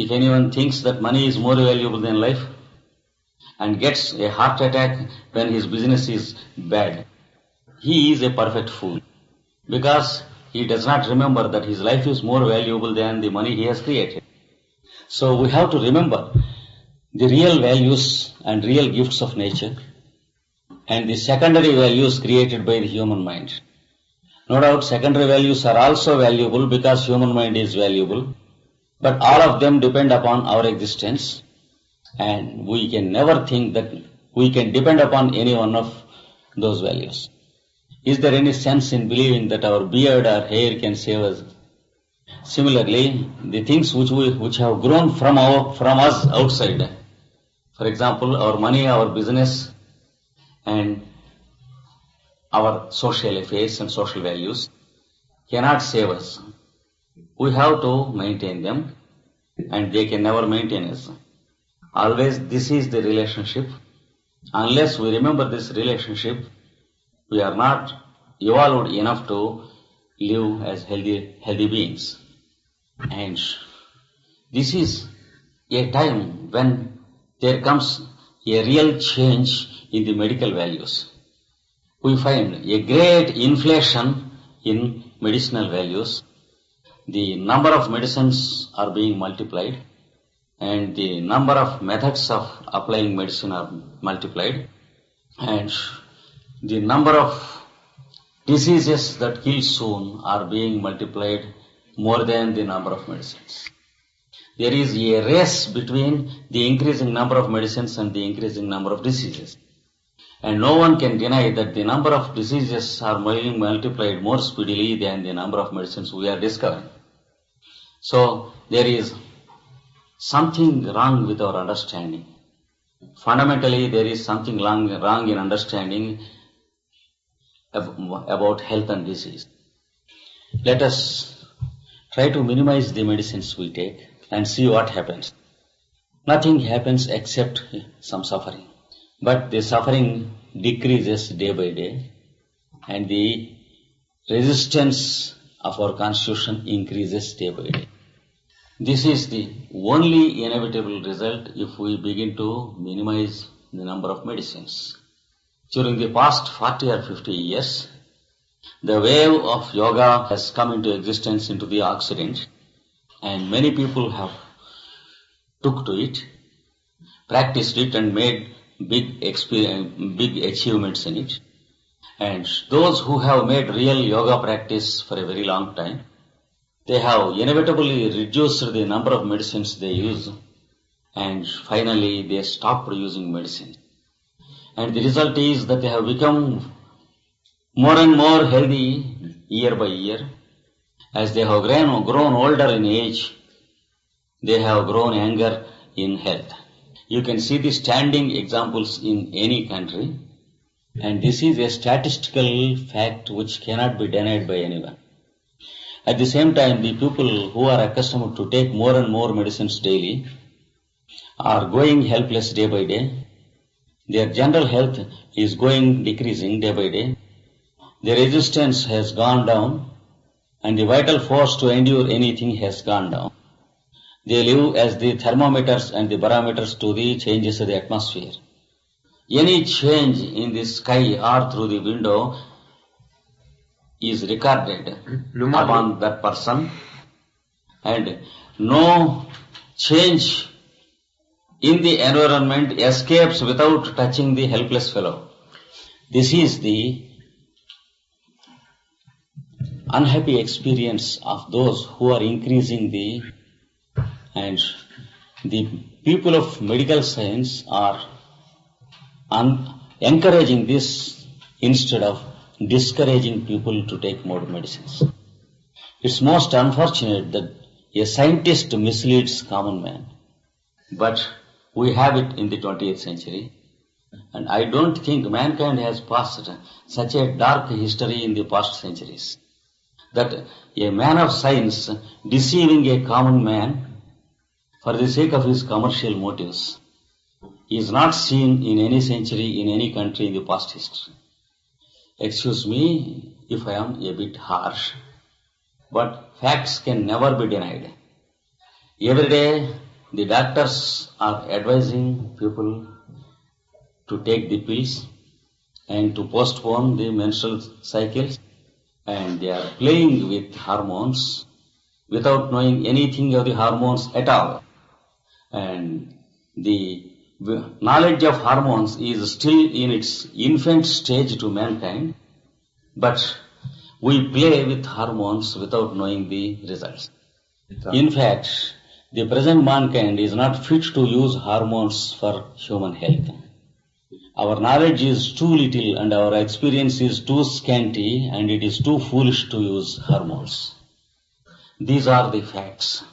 If anyone thinks that money is more valuable than life and gets a heart attack when his business is bad, he is a perfect fool, because he does not remember that his life is more valuable than the money he has created. So we have to remember the real values and real gifts of nature and the secondary values created by the human mind. No doubt secondary values are also valuable because human mind is valuable, but all of them depend upon our existence, and we can never think that we can depend upon any one of those values. Is there any sense in believing that our beard or hair can save us? Similarly, the things which have grown from us outside, for example, our money, our business, and our social affairs and social values, cannot save us. We have to maintain them, and they can never maintain us. Always this is the relationship. Unless we remember this relationship, we are not evolved enough to live as healthy beings. And this is a time when there comes a real change in the medical values. We find a great inflation in medicinal values. The number of medicines are being multiplied, and the number of methods of applying medicine are multiplied, and the number of diseases that kill soon are being multiplied more than the number of medicines. There is a race between the increasing number of medicines and the increasing number of diseases. And no one can deny that the number of diseases are being multiplied more speedily than the number of medicines we are discovering. So there is something wrong with our understanding. Fundamentally, there is something wrong in understanding about health and disease. Let us try to minimize the medicines we take and see what happens. Nothing happens except some suffering. But the suffering decreases day by day, and the resistance of our constitution increases day by day. This is the only inevitable result if we begin to minimize the number of medicines. During the past 40 or 50 years, the wave of yoga has come into existence into the Occident, and many people have took to it, practiced it, and made big achievements in it. And those who have made real yoga practice for a very long time, they have inevitably reduced the number of medicines they use, and finally they stopped using medicine. And the result is that they have become more and more healthy year by year. As they have grown older in age, they have grown younger in health. You can see the standing examples in any country, and this is a statistical fact which cannot be denied by anyone. At the same time, the people who are accustomed to take more and more medicines daily are going helpless day by day. Their general health is decreasing day by day. Their resistance has gone down, and the vital force to endure anything has gone down. They live as the thermometers and the barometers to the changes of the atmosphere. Any change in the sky or through the window is recorded upon that person, and no change in the environment escapes without touching the helpless fellow. This is the unhappy experience of those who are increasing and the people of medical science are encouraging this instead of discouraging people to take more medicines. It's most unfortunate that a scientist misleads common man, but we have it in the 20th century, and I don't think mankind has passed such a dark history in the past centuries, that a man of science deceiving a common man for the sake of his commercial motives is not seen in any century, in any country in the past history. Excuse me if I am a bit harsh, but facts can never be denied. Every day The doctors are advising people to take the pills and to postpone the menstrual cycles, and they are playing with hormones without knowing anything of the hormones at all. And the knowledge of hormones is still in its infant stage to mankind, but we play with hormones without knowing the results. In fact, the present mankind is not fit to use hormones for human health. Our knowledge is too little and our experience is too scanty, and it is too foolish to use hormones. These are the facts.